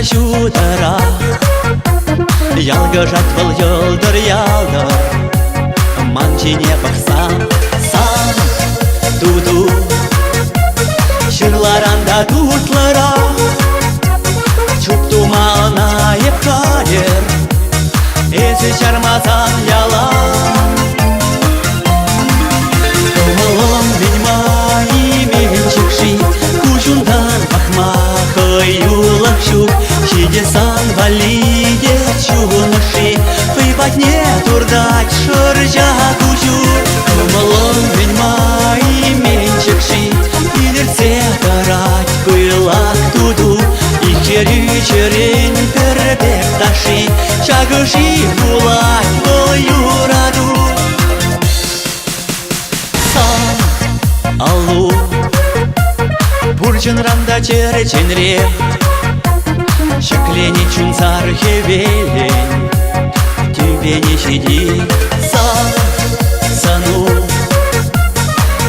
шудара ялгышат был йолдыр ялдыр манчине бақсам сан туду шырларанда тутлара чуп тумална епкалер эсі чармасан ялан Комолон вельмай менчикши кучундан бахмахы юлакшу Чидесан валиде чунаши Фыйбатне турдать шыржа кучу Комолон вельмай менчикши Илерце тарать пылак туду И черю черень пербек таши Чагыши булать волю раду Аллу Бурчын ранда череченре Шеклени чунцар хевелень Тебе не щади сану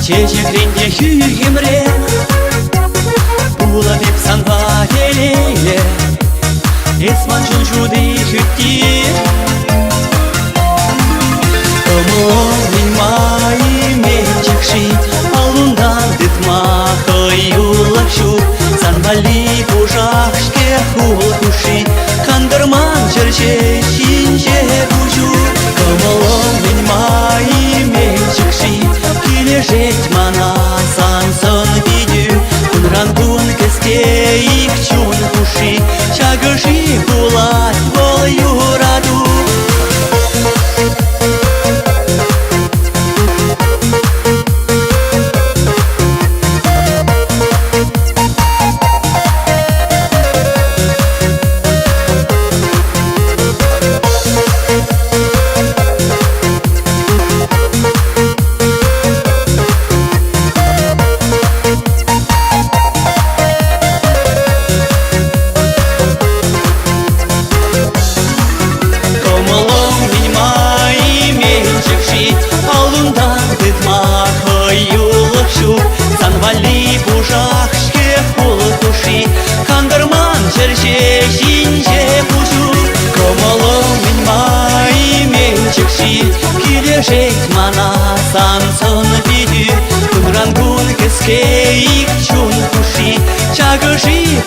Чечек ренде хюгемре Була деп санва елейле Эсман чунчуды хютти Комолон вельмай менчикши Алундан дытмахы юлакшу Санвали пужашке хулкуши Кандырман черче шинче кучу Комолон вельмай менчикши Килежеть мана сансон видю Кунрангун кесте икчун куши Чагыши булать волю раду Санвали пужашке хулкуши Кандырман черче шинче кучу Комолон вельмай менчикши Килежеть мана сансон видю Кунрангун кеске икчун куши Чагыши